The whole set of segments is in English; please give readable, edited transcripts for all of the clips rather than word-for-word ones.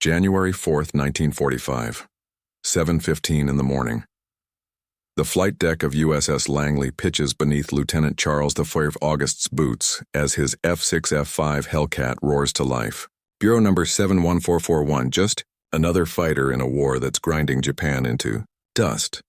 January 4th, 1945, 7:15 in the morning. The flight deck of USS Langley pitches beneath Lieutenant Charles V. August's boots as his F6F-5 Hellcat roars to life. Bureau number 71441, just another fighter in a war that's grinding Japan into dust.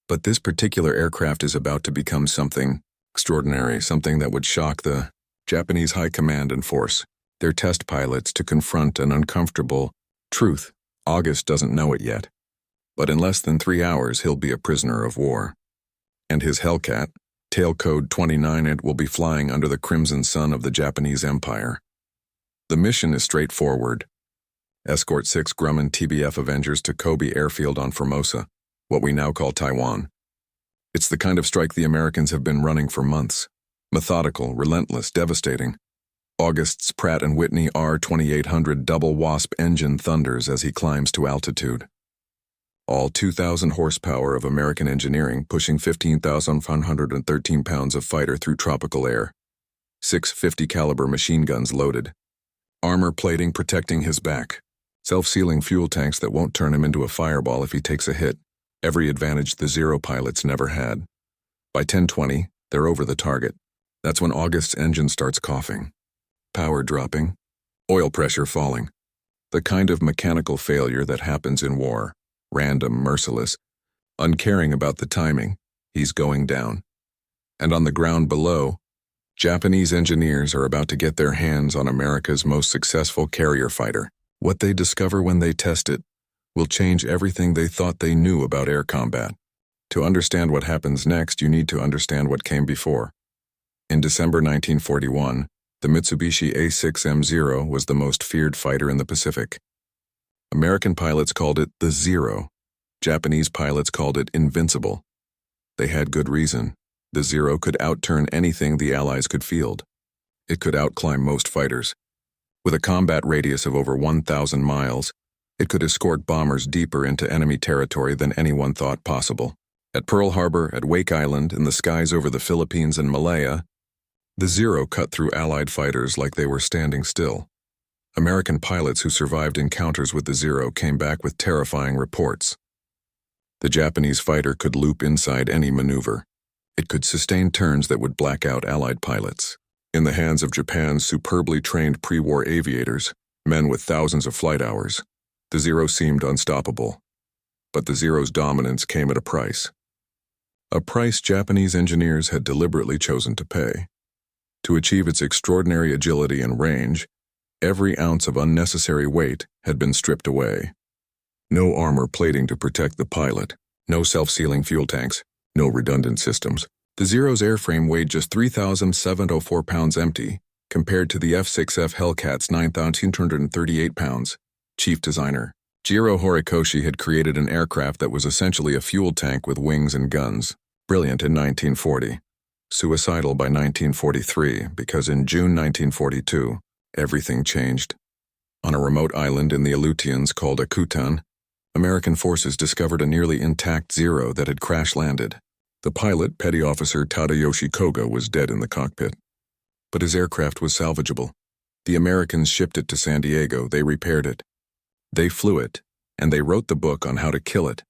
But this particular aircraft is about to become something extraordinary, something that would shock the Japanese high command and force their test pilots to confront an uncomfortable truth. August doesn't know it yet, but in less than 3 hours he'll be a prisoner of war. And his Hellcat, tail code 29, it will be flying under the crimson sun of the Japanese Empire. The mission is straightforward. Escort 6 Grumman TBF Avengers to Kobi airfield on Formosa, what we now call Taiwan. It's the kind of strike the Americans have been running for months. Methodical, relentless, devastating. August's Pratt & Whitney R2800 double Wasp engine thunders as he climbs to altitude. All 2,000 horsepower of American engineering pushing 15,113 pounds of fighter through tropical air. 6 50 caliber machine guns loaded. Armor plating protecting his back. Self-sealing fuel tanks that won't turn him into a fireball if he takes a hit. Every advantage the Zero pilots never had. By 10:20, they're over the target. That's when August's engine starts coughing. Power dropping. Oil pressure falling. The kind of mechanical failure that happens in war. Random, merciless. Uncaring about the timing. He's going down. And on the ground below, Japanese engineers are about to get their hands on America's most successful carrier fighter. What they discover when they test it will change everything they thought they knew about air combat. To understand what happens next, you need to understand what came before. In December 1941, the Mitsubishi A6M0 was the most feared fighter in the Pacific. American pilots called it the Zero. Japanese pilots called it invincible. They had good reason. The Zero could outturn anything the Allies could field. It could outclimb most fighters. With a combat radius of over 1,000 miles, it could escort bombers deeper into enemy territory than anyone thought possible. At Pearl Harbor, at Wake Island, in the skies over the Philippines and Malaya, the Zero cut through Allied fighters like they were standing still. American pilots who survived encounters with the Zero came back with terrifying reports. The Japanese fighter could loop inside any maneuver. It could sustain turns that would black out Allied pilots. In the hands of Japan's superbly trained pre-war aviators, men with thousands of flight hours, the Zero seemed unstoppable. But the Zero's dominance came at a price. A price Japanese engineers had deliberately chosen to pay. To achieve its extraordinary agility and range, every ounce of unnecessary weight had been stripped away. No armor plating to protect the pilot, no self-sealing fuel tanks, no redundant systems. The Zero's airframe weighed just 3,704 pounds empty, compared to the F6F Hellcat's 9,238 pounds. Chief designer Jiro Horikoshi had created an aircraft that was essentially a fuel tank with wings and guns. Brilliant in 1940. Suicidal by 1943, because in June 1942, everything changed. On a remote island in the Aleutians called Akutan, American forces discovered a nearly intact Zero that had crash-landed. The pilot, Petty Officer Tadayoshi Koga, was dead in the cockpit. But his aircraft was salvageable. The Americans shipped it to San Diego, they repaired it. They flew it, and they wrote the book on how to kill it.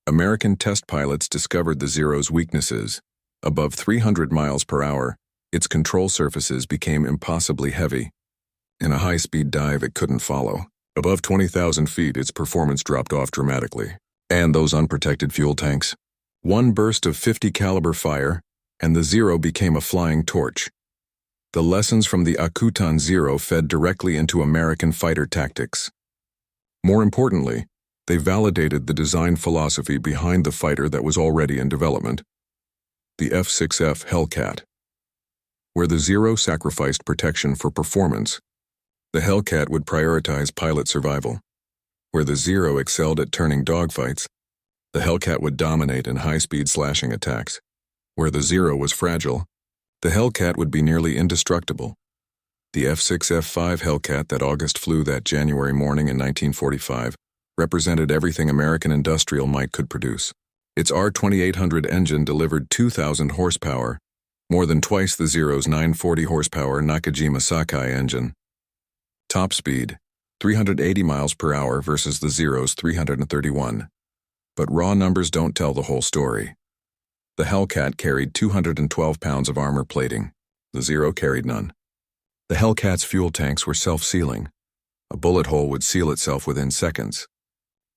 American test pilots discovered the Zero's weaknesses. Above 300 miles per hour, its control surfaces became impossibly heavy. In a high-speed dive, it couldn't follow. Above 20,000 feet, its performance dropped off dramatically. And those unprotected fuel tanks. One burst of 50 caliber fire, and the Zero became a flying torch. The lessons from the Akutan Zero fed directly into American fighter tactics. More importantly, they validated the design philosophy behind the fighter that was already in development. The F6F Hellcat. Where the Zero sacrificed protection for performance, the Hellcat would prioritize pilot survival. Where the Zero excelled at turning dogfights, the Hellcat would dominate in high-speed slashing attacks. Where the Zero was fragile, the Hellcat would be nearly indestructible. The F6F-5 Hellcat that August flew that January morning in 1945 represented everything American industrial might could produce. Its R2800 engine delivered 2,000 horsepower, more than twice the Zero's 940 horsepower Nakajima Sakai engine. Top speed, 380 miles per hour versus the Zero's 331. But raw numbers don't tell the whole story. The Hellcat carried 212 pounds of armor plating. The Zero carried none. The Hellcat's fuel tanks were self-sealing. A bullet hole would seal itself within seconds.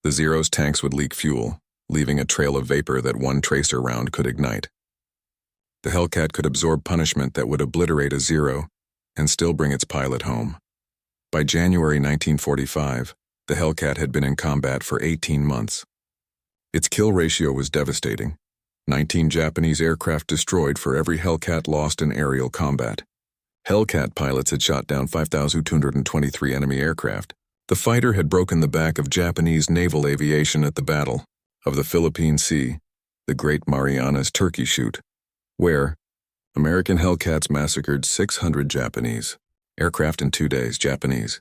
The Zero's tanks would leak fuel, leaving a trail of vapor that one tracer round could ignite. The Hellcat could absorb punishment that would obliterate a Zero and still bring its pilot home. By January 1945, the Hellcat had been in combat for 18 months. Its kill ratio was devastating. 19 Japanese aircraft destroyed for every Hellcat lost in aerial combat. Hellcat pilots had shot down 5,223 enemy aircraft. The fighter had broken the back of Japanese naval aviation at the Battle of the Philippine Sea, the Great Marianas Turkey Shoot, where American Hellcats massacred 600 Japanese aircraft in 2 days. Japanese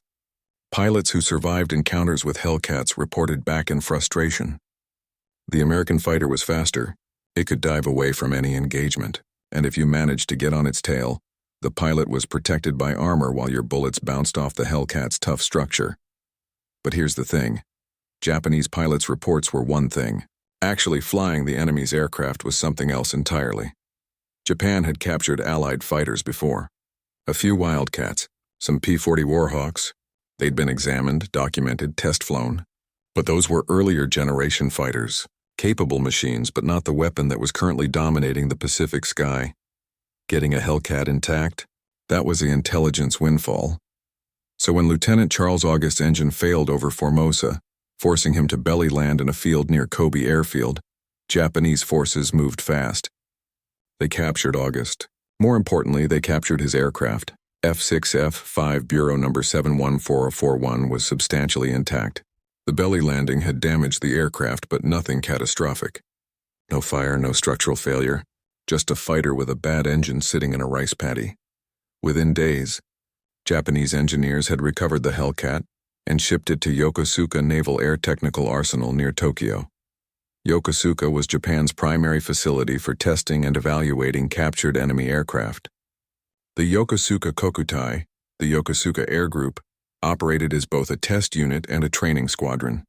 pilots who survived encounters with Hellcats reported back in frustration. The American fighter was faster. It could dive away from any engagement, and if you managed to get on its tail, the pilot was protected by armor while your bullets bounced off the Hellcat's tough structure. But here's the thing. Japanese pilots' reports were one thing. Actually flying the enemy's aircraft was something else entirely. Japan had captured Allied fighters before. A few Wildcats, some P-40 Warhawks. They'd been examined, documented, test-flown. But those were earlier generation fighters, capable machines but not the weapon that was currently dominating the Pacific sky. Getting a Hellcat intact? That was the intelligence windfall. So when Lieutenant Charles August's engine failed over Formosa, forcing him to belly land in a field near Kobi airfield, Japanese forces moved fast. They captured August. More importantly, they captured his aircraft. F6F-5 Bureau number 714041 was substantially intact. The belly landing had damaged the aircraft, but nothing catastrophic. No fire, no structural failure, just a fighter with a bad engine sitting in a rice paddy. Within days, Japanese engineers had recovered the Hellcat and shipped it to Yokosuka Naval Air Technical Arsenal near Tokyo. Yokosuka was Japan's primary facility for testing and evaluating captured enemy aircraft. The Yokosuka Kokutai, the Yokosuka Air Group, operated as both a test unit and a training squadron.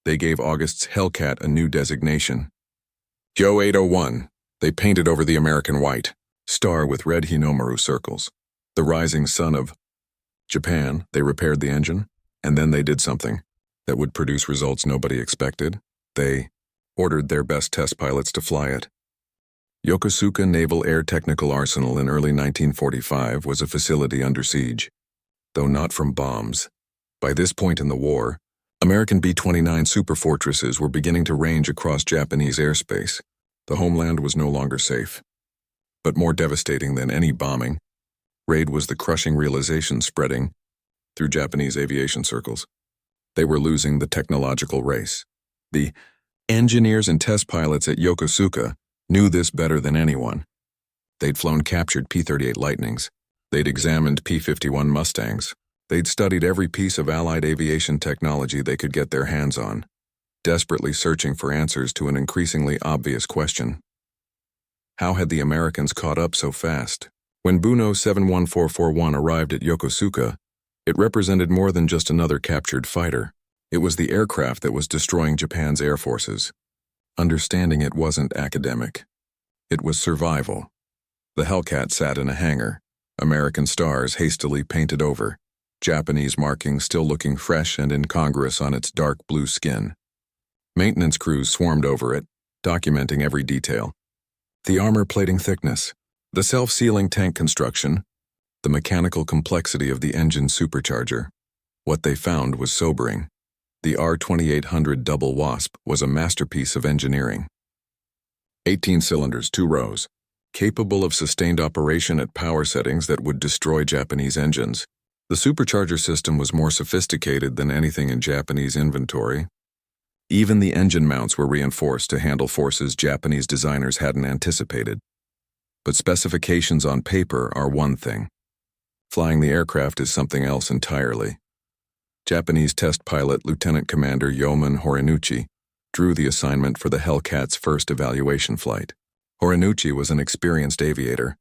They gave August's Hellcat a new designation. Yo 801, they painted over the American white star with red Hinomaru circles. The rising sun of Japan. They repaired the engine, and then they did something that would produce results nobody expected. They ordered their best test pilots to fly it. Yokosuka Naval Air Technical Arsenal in early 1945 was a facility under siege, though not from bombs. By this point in the war, American B-29 superfortresses were beginning to range across Japanese airspace. The homeland was no longer safe. But more devastating than any bombing, raid was the crushing realization spreading through Japanese aviation circles. They were losing the technological race. The engineers and test pilots at Yokosuka knew this better than anyone. They'd flown captured P-38 Lightnings. They'd examined P-51 Mustangs. They'd studied every piece of Allied aviation technology they could get their hands on, desperately searching for answers to an increasingly obvious question. How had the Americans caught up so fast? When Buno 71441 arrived at Yokosuka, it represented more than just another captured fighter. It was the aircraft that was destroying Japan's air forces. Understanding it wasn't academic. It was survival. The Hellcat sat in a hangar, American stars hastily painted over, Japanese markings still looking fresh and incongruous on its dark blue skin. Maintenance crews swarmed over it, documenting every detail. The armor plating thickness, the self-sealing tank construction, the mechanical complexity of the engine supercharger. What they found was sobering. The R2800 Double Wasp was a masterpiece of engineering. 18 cylinders, 2 rows, capable of sustained operation at power settings that would destroy Japanese engines. The supercharger system was more sophisticated than anything in Japanese inventory. Even the engine mounts were reinforced to handle forces Japanese designers hadn't anticipated. But specifications on paper are one thing. Flying the aircraft is something else entirely. Japanese test pilot Lieutenant Commander Yoman Horinuchi drew the assignment for the Hellcat's first evaluation flight. Horinuchi was an experienced aviator.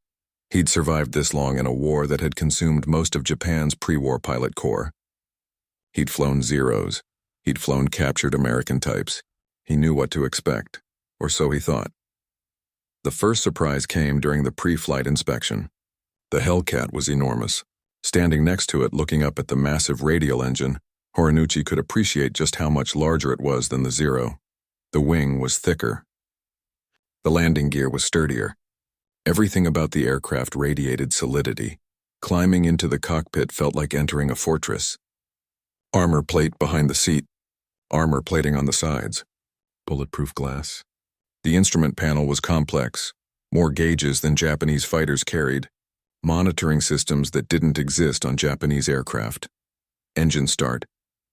He'd survived this long in a war that had consumed most of Japan's pre-war pilot corps. He'd flown Zeros. He'd flown captured American types. He knew what to expect, or so he thought. The first surprise came during the pre-flight inspection. The Hellcat was enormous. Standing next to it, looking up at the massive radial engine, Horinuchi could appreciate just how much larger it was than the Zero. The wing was thicker. The landing gear was sturdier. Everything about the aircraft radiated solidity. Climbing into the cockpit felt like entering a fortress. Armor plate behind the seat. Armor plating on the sides. Bulletproof glass. The instrument panel was complex. More gauges than Japanese fighters carried. Monitoring systems that didn't exist on Japanese aircraft. Engine start.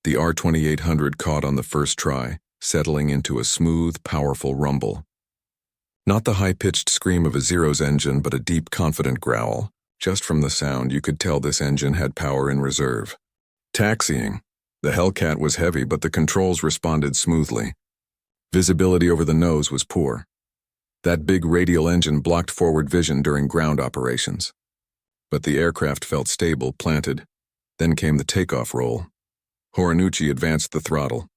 The R-2800 caught on the first try, settling into a smooth, powerful rumble. Not the high-pitched scream of a Zero's engine, but a deep, confident growl. Just from the sound, you could tell this engine had power in reserve. Taxiing. The Hellcat was heavy, but the controls responded smoothly. Visibility over the nose was poor. That big radial engine blocked forward vision during ground operations. But the aircraft felt stable, planted. Then came the takeoff roll. Horinuchi advanced the throttle.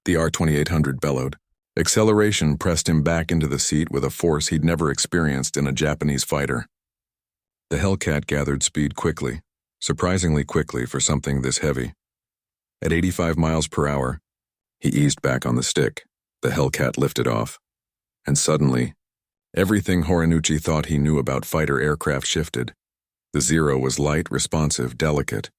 The R-2800 bellowed. Acceleration pressed him back into the seat with a force he'd never experienced in a Japanese fighter. The Hellcat gathered speed quickly, surprisingly quickly for something this heavy. At 85 miles per hour, he eased back on the stick. The Hellcat lifted off. And suddenly, everything Horinuchi thought he knew about fighter aircraft shifted. The Zero was light, responsive, delicate.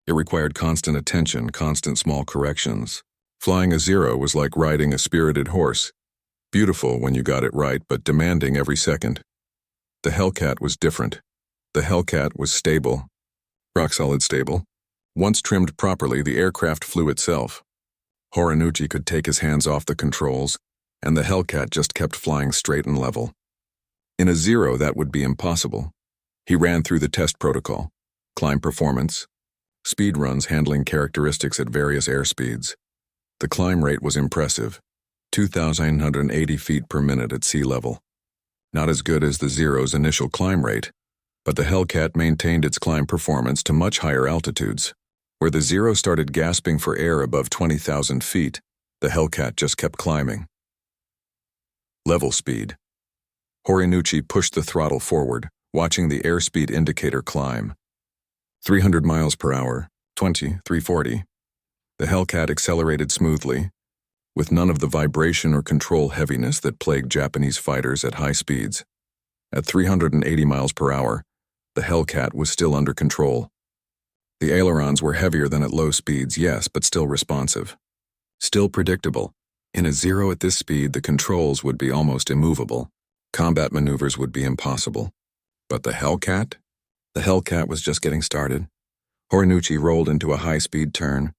It required constant attention, constant small corrections. Flying a Zero was like riding a spirited horse. Beautiful when you got it right, but demanding every second. The Hellcat was different. The Hellcat was stable. Rock-solid stable. Once trimmed properly, the aircraft flew itself. Horinuchi could take his hands off the controls, and the Hellcat just kept flying straight and level. In a Zero, that would be impossible. He ran through the test protocol. Climb performance. Speed runs handling characteristics at various airspeeds. The climb rate was impressive. 2,980 feet per minute at sea level. Not as good as the Zero's initial climb rate, but the Hellcat maintained its climb performance to much higher altitudes. Where the Zero started gasping for air above 20,000 feet, the Hellcat just kept climbing. Level speed. Horinuchi pushed the throttle forward, watching the airspeed indicator climb. 300 miles per hour, 340. The Hellcat accelerated smoothly, with none of the vibration or control heaviness that plagued Japanese fighters at high speeds. At 380 miles per hour, the Hellcat was still under control. The ailerons were heavier than at low speeds, yes, but still responsive. Still predictable. In a Zero at this speed, the controls would be almost immovable. Combat maneuvers would be impossible. But the Hellcat? The Hellcat was just getting started. Horinuchi rolled into a high-speed turn.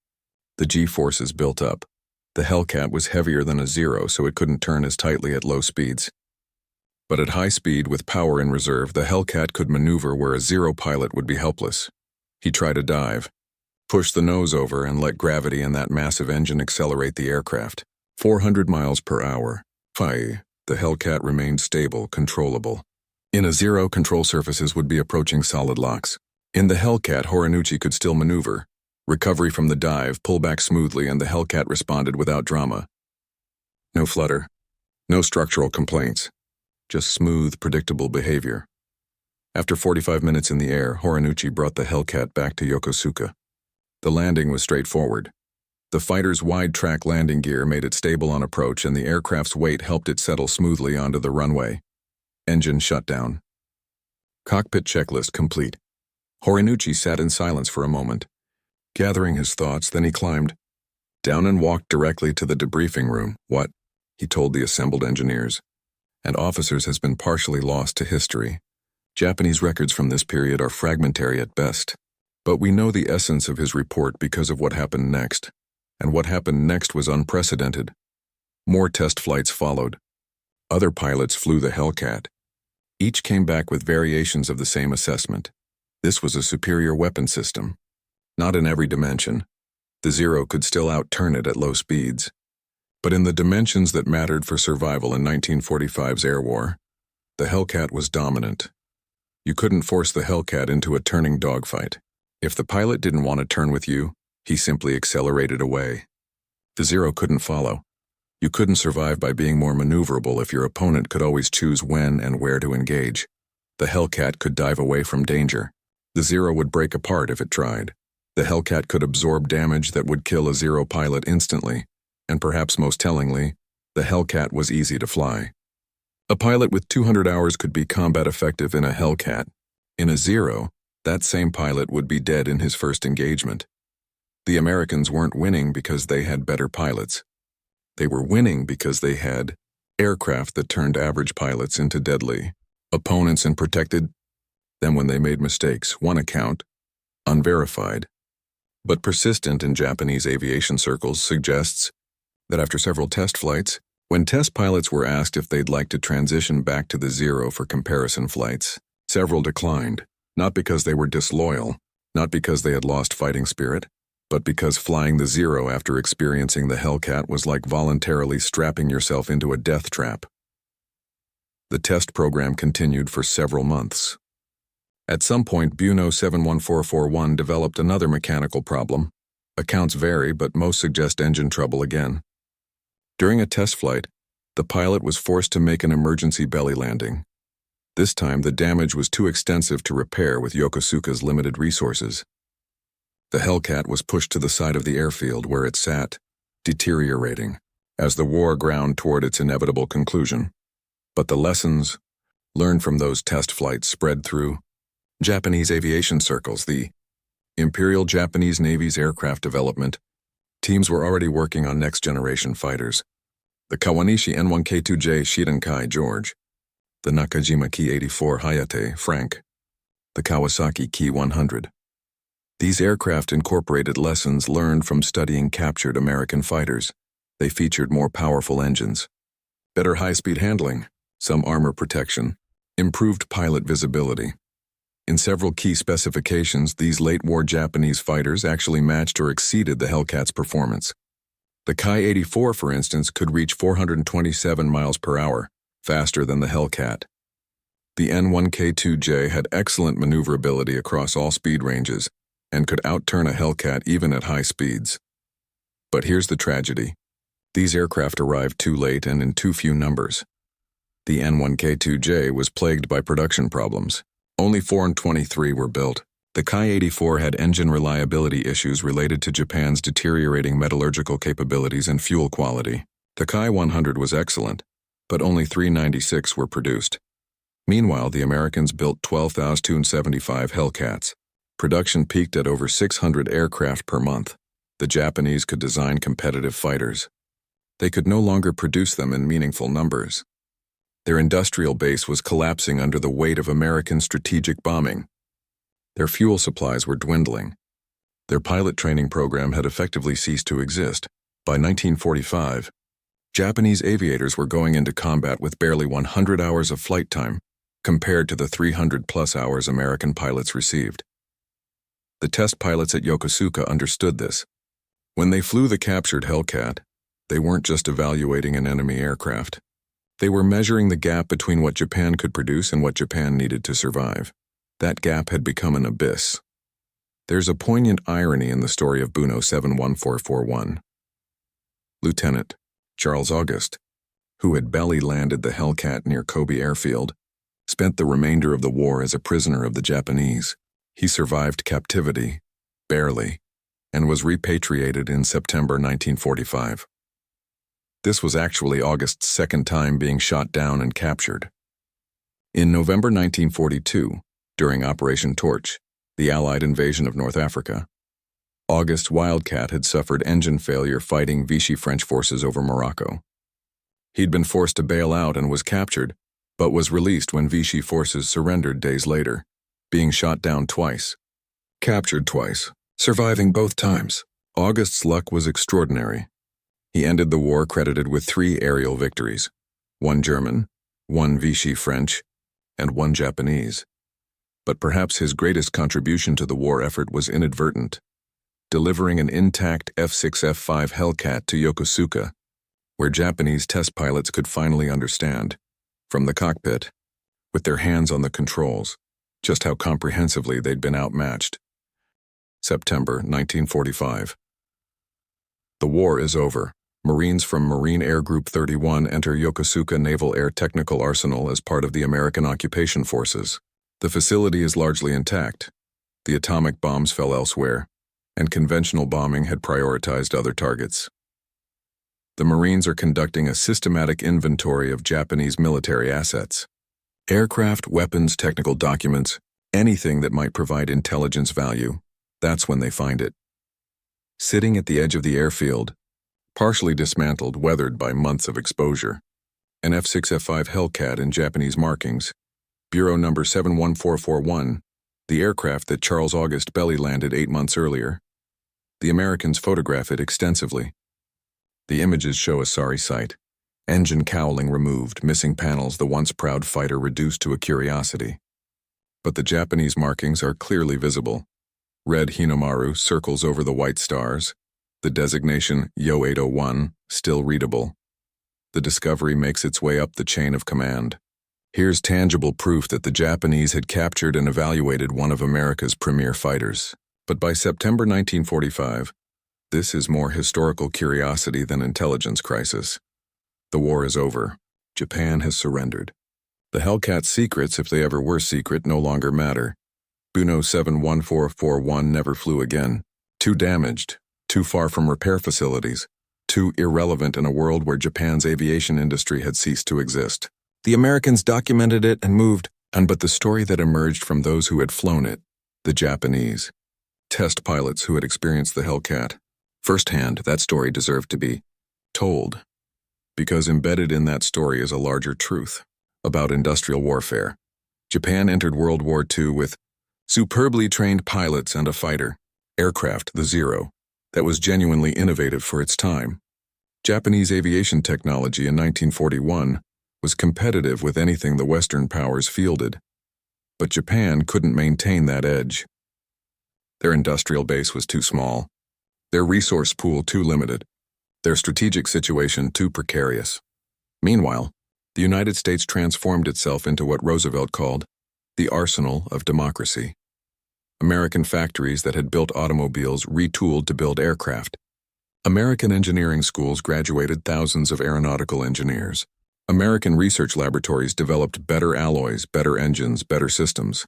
The G-forces built up. The Hellcat was heavier than a Zero, so it couldn't turn as tightly at low speeds. But at high speed, with power in reserve, the Hellcat could maneuver where a Zero pilot would be helpless. He tried a dive, pushed the nose over, and let gravity and that massive engine accelerate the aircraft. 400 miles per hour. The Hellcat remained stable, controllable. In a Zero, control surfaces would be approaching solid locks. In the Hellcat, Horinuchi could still maneuver. Recovery from the dive, pull back smoothly, and the Hellcat responded without drama. No flutter. No structural complaints. Just smooth, predictable behavior. After 45 minutes in the air, Horinuchi brought the Hellcat back to Yokosuka. The landing was straightforward. The fighter's wide-track landing gear made it stable on approach, and the aircraft's weight helped it settle smoothly onto the runway. Engine shut down. Cockpit checklist complete. Horinuchi sat in silence for a moment, gathering his thoughts. Then he climbed down and walked directly to the debriefing room. What? He told the assembled engineers. And officers has been partially lost to history. Japanese records from this period are fragmentary at best. But we know the essence of his report because of what happened next. And what happened next was unprecedented. More test flights followed. Other pilots flew the Hellcat. Each came back with variations of the same assessment. This was a superior weapon system. Not in every dimension. The Zero could still outturn it at low speeds. But in the dimensions that mattered for survival in 1945's air war, the Hellcat was dominant. You couldn't force the Hellcat into a turning dogfight. If the pilot didn't want to turn with you, He simply accelerated away. The Zero couldn't follow. You couldn't survive by being more maneuverable if your opponent could always choose when and where to engage. The Hellcat could dive away from danger. The Zero would break apart if it tried. The Hellcat could absorb damage that would kill a Zero pilot instantly, and perhaps most tellingly, the Hellcat was easy to fly. A pilot with 200 hours could be combat effective in a Hellcat. In a Zero, that same pilot would be dead in his first engagement. The Americans weren't winning because they had better pilots. They were winning because they had aircraft that turned average pilots into deadly opponents and protected them when they made mistakes. One account, unverified, but persistent in Japanese aviation circles, suggests that after several test flights, when test pilots were asked if they'd like to transition back to the Zero for comparison flights, several declined, not because they were disloyal, not because they had lost fighting spirit, but because flying the Zero after experiencing the Hellcat was like voluntarily strapping yourself into a death trap. The test program continued for several months. At some point, Buno 71441 developed another mechanical problem. Accounts vary, but most suggest engine trouble again. During a test flight, the pilot was forced to make an emergency belly landing. This time, the damage was too extensive to repair with Yokosuka's limited resources. The Hellcat was pushed to the side of the airfield where it sat, deteriorating, as the war ground toward its inevitable conclusion. But the lessons learned from those test flights spread through Japanese aviation circles. The Imperial Japanese Navy's aircraft development teams were already working on next-generation fighters. The Kawanishi N1K2J Shirankai George, the Nakajima Ki-84 Hayate Frank, the Kawasaki Ki-100. These aircraft incorporated lessons learned from studying captured American fighters. They featured more powerful engines, better high-speed handling, some armor protection, improved pilot visibility. In several key specifications, these late-war Japanese fighters actually matched or exceeded the Hellcat's performance. The Ki-84, for instance, could reach 427 miles per hour, faster than the Hellcat. The N1K2J had excellent maneuverability across all speed ranges, and could outturn a Hellcat even at high speeds. But here's the tragedy. These aircraft arrived too late and in too few numbers. The N1K2J was plagued by production problems. Only 423 were built. The Ki-84 had engine reliability issues related to Japan's deteriorating metallurgical capabilities and fuel quality. The Ki-100 was excellent, but only 396 were produced. Meanwhile, the Americans built 12,275 Hellcats. Production peaked at over 600 aircraft per month. The Japanese could design competitive fighters. They could no longer produce them in meaningful numbers. Their industrial base was collapsing under the weight of American strategic bombing. Their fuel supplies were dwindling. Their pilot training program had effectively ceased to exist. By 1945, Japanese aviators were going into combat with barely 100 hours of flight time, compared to the 300-plus hours American pilots received. The test pilots at Yokosuka understood this. When they flew the captured Hellcat, they weren't just evaluating an enemy aircraft. They were measuring the gap between what Japan could produce and what Japan needed to survive. That gap had become an abyss. There's a poignant irony in the story of Buno 71441. Lieutenant Charles August, who had belly landed the Hellcat near Kobi airfield, spent the remainder of the war as a prisoner of the Japanese. He survived captivity, barely, and was repatriated in September 1945. This was actually August's second time being shot down and captured. In November 1942, during Operation Torch, the Allied invasion of North Africa, August's Wildcat had suffered engine failure fighting Vichy French forces over Morocco. He'd been forced to bail out and was captured, but was released when Vichy forces surrendered days later, being shot down twice, captured twice, surviving both times. August's luck was extraordinary. He ended the war credited with 3 aerial victories, 1 German, 1 Vichy French, and 1 Japanese. But perhaps his greatest contribution to the war effort was inadvertent, delivering an intact F6F-5 Hellcat to Yokosuka, where Japanese test pilots could finally understand, from the cockpit, with their hands on the controls, just how comprehensively they'd been outmatched. September 1945. The war is over. Marines from Marine Air Group 31 enter Yokosuka Naval Air Technical Arsenal as part of the American occupation forces. The facility is largely intact. The atomic bombs fell elsewhere, and conventional bombing had prioritized other targets. The Marines are conducting a systematic inventory of Japanese military assets. Aircraft, weapons, technical documents, anything that might provide intelligence value. That's when they find it. Sitting at the edge of the airfield, partially dismantled, weathered by months of exposure, an F6F-5 Hellcat in Japanese markings, Bureau number 71441, the aircraft that Charles August belly landed 8 months earlier. The Americans photograph it extensively. The images show a sorry sight. Engine cowling removed, missing panels, the once proud fighter reduced to a curiosity. But the Japanese markings are clearly visible. Red Hinomaru circles over the white stars. The designation Yo 801 still readable. The discovery makes its way up the chain of command. Here's tangible proof that the Japanese had captured and evaluated one of America's premier fighters. But by September 1945, this is more historical curiosity than intelligence crisis. The war is over. Japan has surrendered. The Hellcat's secrets, if they ever were secret, no longer matter. Buno 71441 never flew again. Too damaged, too far from repair facilities, too irrelevant in a world where Japan's aviation industry had ceased to exist. The Americans documented it and moved on, but the story that emerged from those who had flown it, the Japanese, test pilots who had experienced the Hellcat, firsthand, that story deserved to be told. Because embedded in that story is a larger truth about industrial warfare. Japan entered World War II with superbly trained pilots and a fighter, aircraft, the Zero, that was genuinely innovative for its time. Japanese aviation technology in 1941 was competitive with anything the Western powers fielded. But Japan couldn't maintain that edge. Their industrial base was too small, their resource pool too limited, their strategic situation too precarious. Meanwhile, the United States transformed itself into what Roosevelt called the arsenal of democracy. American factories that had built automobiles retooled to build aircraft. American engineering schools graduated thousands of aeronautical engineers. American research laboratories developed better alloys, better engines, better systems.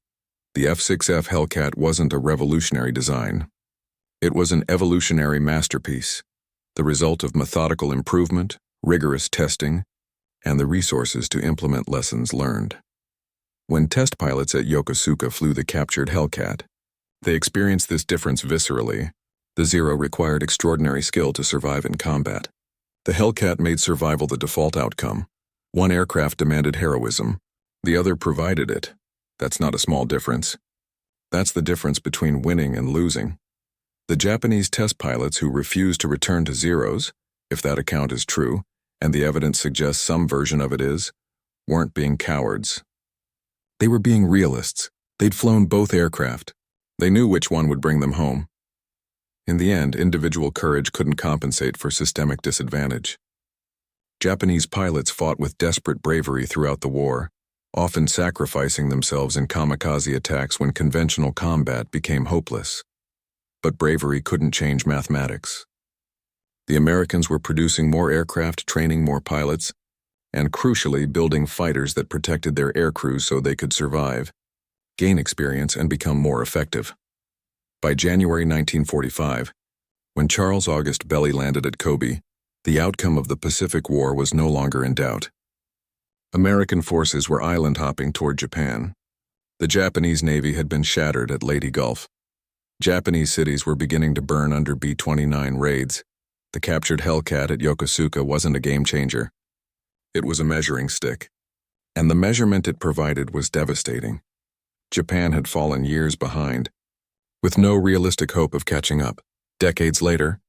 The F6F Hellcat wasn't a revolutionary design. It was an evolutionary masterpiece, the result of methodical improvement, rigorous testing, and the resources to implement lessons learned. When test pilots at Yokosuka flew the captured Hellcat, they experienced this difference viscerally. The Zero required extraordinary skill to survive in combat. The Hellcat made survival the default outcome. One aircraft demanded heroism, the other provided it. That's not a small difference. That's the difference between winning and losing. The Japanese test pilots who refused to return to Zeros, if that account is true, and the evidence suggests some version of it is, weren't being cowards. They were being realists. They'd flown both aircraft. They knew which one would bring them home. In the end, individual courage couldn't compensate for systemic disadvantage. Japanese pilots fought with desperate bravery throughout the war, often sacrificing themselves in kamikaze attacks when conventional combat became hopeless. But bravery couldn't change mathematics. The Americans were producing more aircraft, training more pilots, and crucially building fighters that protected their air crews so they could survive, gain experience, and become more effective. By January 1945, when Charles August belly landed at Kobi, the outcome of the Pacific War was no longer in doubt. American forces were island-hopping toward Japan. The Japanese Navy had been shattered at Leyte Gulf. Japanese cities were beginning to burn under B-29 raids. The captured Hellcat at Yokosuka wasn't a game-changer. It was a measuring stick. And the measurement it provided was devastating. Japan had fallen years behind, with no realistic hope of catching up. Decades later,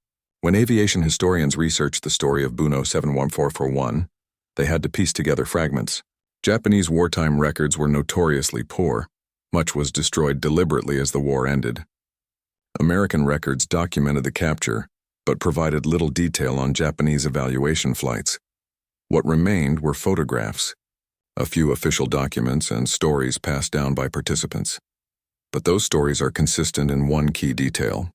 when aviation historians researched the story of Buno 71441, they had to piece together fragments. Japanese wartime records were notoriously poor. Much was destroyed deliberately as the war ended. American records documented the capture, but provided little detail on Japanese evaluation flights. What remained were photographs, a few official documents, and stories passed down by participants. But those stories are consistent in one key detail.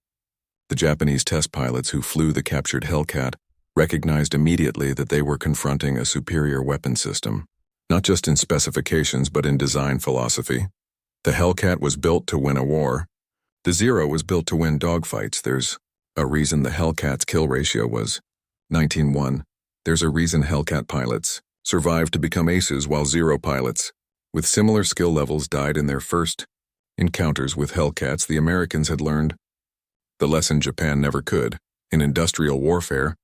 The Japanese test pilots who flew the captured Hellcat recognized immediately that they were confronting a superior weapon system, not just in specifications but in design philosophy. The Hellcat was built to win a war. The Zero was built to win dogfights. There's a reason the Hellcat's kill ratio was 19:1. There's a reason Hellcat pilots survived to become aces while Zero pilots, with similar skill levels, died in their first encounters with Hellcats. The Americans had learned the lesson Japan never could. In industrial warfare,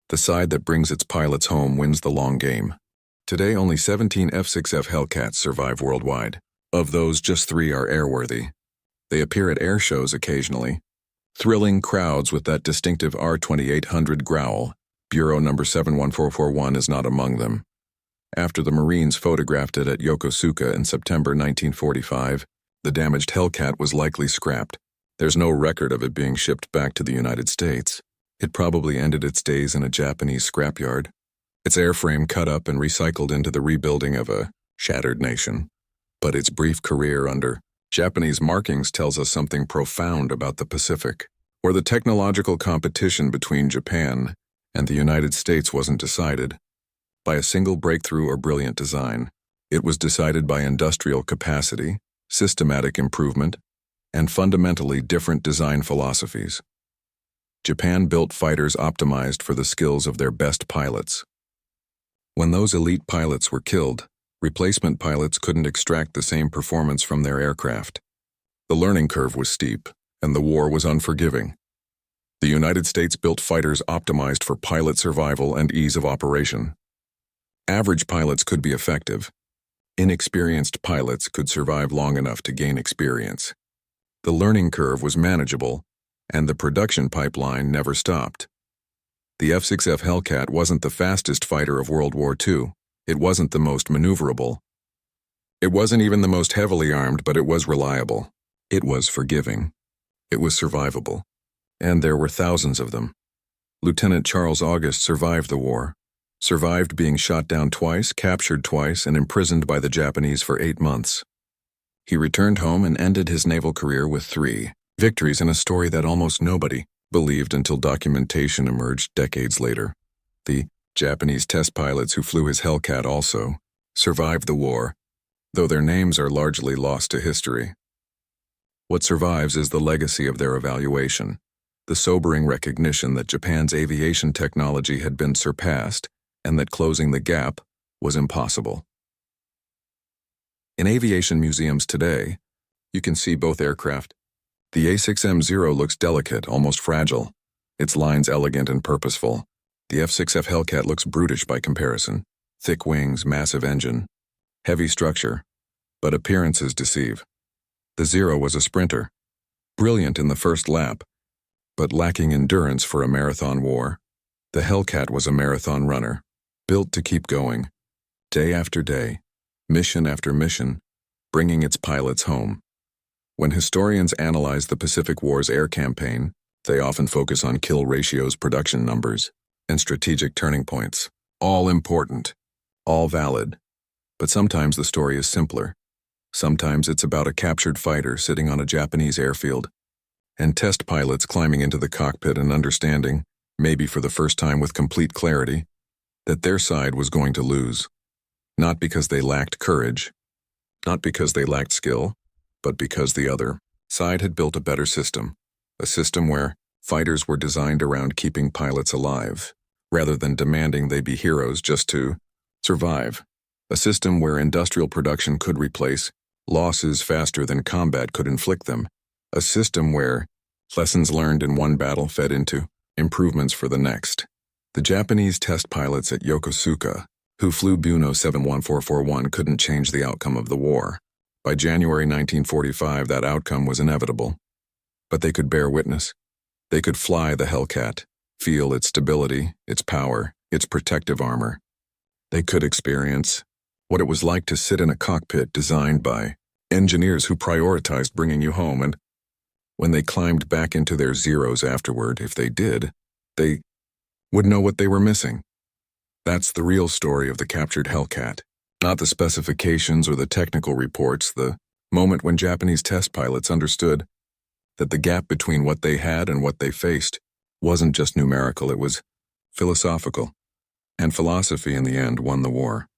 the side that brings its pilots home wins the long game. Today, only 17 F6F Hellcats survive worldwide. Of those, just 3 are airworthy. They appear at air shows occasionally, thrilling crowds with that distinctive R2800 growl. Bureau number 71441 is not among them. After the Marines photographed it at Yokosuka in September 1945, the damaged Hellcat was likely scrapped. There's no record of it being shipped back to the United States. It probably ended its days in a Japanese scrapyard, its airframe cut up and recycled into the rebuilding of a shattered nation. But its brief career under Japanese markings tells us something profound about the Pacific, where the technological competition between Japan and the United States wasn't decided by a single breakthrough or brilliant design. It was decided by industrial capacity, systematic improvement, and fundamentally different design philosophies. Japan built fighters optimized for the skills of their best pilots. When those elite pilots were killed, replacement pilots couldn't extract the same performance from their aircraft. The learning curve was steep, and the war was unforgiving. The United States built fighters optimized for pilot survival and ease of operation. Average pilots could be effective. Inexperienced pilots could survive long enough to gain experience. The learning curve was manageable, and the production pipeline never stopped. The F6F Hellcat wasn't the fastest fighter of World War II. It wasn't the most maneuverable. It wasn't even the most heavily armed, but it was reliable. It was forgiving. It was survivable. And there were thousands of them. Lieutenant Charles August survived the war, survived being shot down twice, captured twice, and imprisoned by the Japanese for 8 months. He returned home and ended his naval career with 3 victories in a story that almost nobody believed until documentation emerged decades later. The Japanese test pilots who flew his Hellcat also survived the war, though their names are largely lost to history. What survives is the legacy of their evaluation, the sobering recognition that Japan's aviation technology had been surpassed and that closing the gap was impossible. In aviation museums today, you can see both aircraft. The A6M0 looks delicate, almost fragile, its lines elegant and purposeful. The F6F Hellcat looks brutish by comparison. Thick wings, massive engine, heavy structure, but appearances deceive. The Zero was a sprinter, brilliant in the first lap, but lacking endurance for a marathon war. The Hellcat was a marathon runner, built to keep going, day after day, mission after mission, bringing its pilots home. When historians analyze the Pacific War's air campaign, they often focus on kill ratios, production numbers, and strategic turning points. All important, all valid. But sometimes the story is simpler. Sometimes it's about a captured fighter sitting on a Japanese airfield, and test pilots climbing into the cockpit and understanding, maybe for the first time with complete clarity, that their side was going to lose. Not because they lacked courage, not because they lacked skill, but because the other side had built a better system, a system where fighters were designed around keeping pilots alive, rather than demanding they be heroes just to survive, a system where industrial production could replace losses faster than combat could inflict them, a system where lessons learned in one battle fed into improvements for the next. The Japanese test pilots at Yokosuka, who flew Buno 71441, couldn't change the outcome of the war. By January 1945, that outcome was inevitable. But they could bear witness. They could fly the Hellcat, feel its stability, its power, its protective armor. They could experience what it was like to sit in a cockpit designed by engineers who prioritized bringing you home, and when they climbed back into their Zeros afterward, if they did, they would know what they were missing. That's the real story of the captured Hellcat. Not the specifications or the technical reports, the moment when Japanese test pilots understood that the gap between what they had and what they faced wasn't just numerical, it was philosophical. And philosophy, in the end, won the war.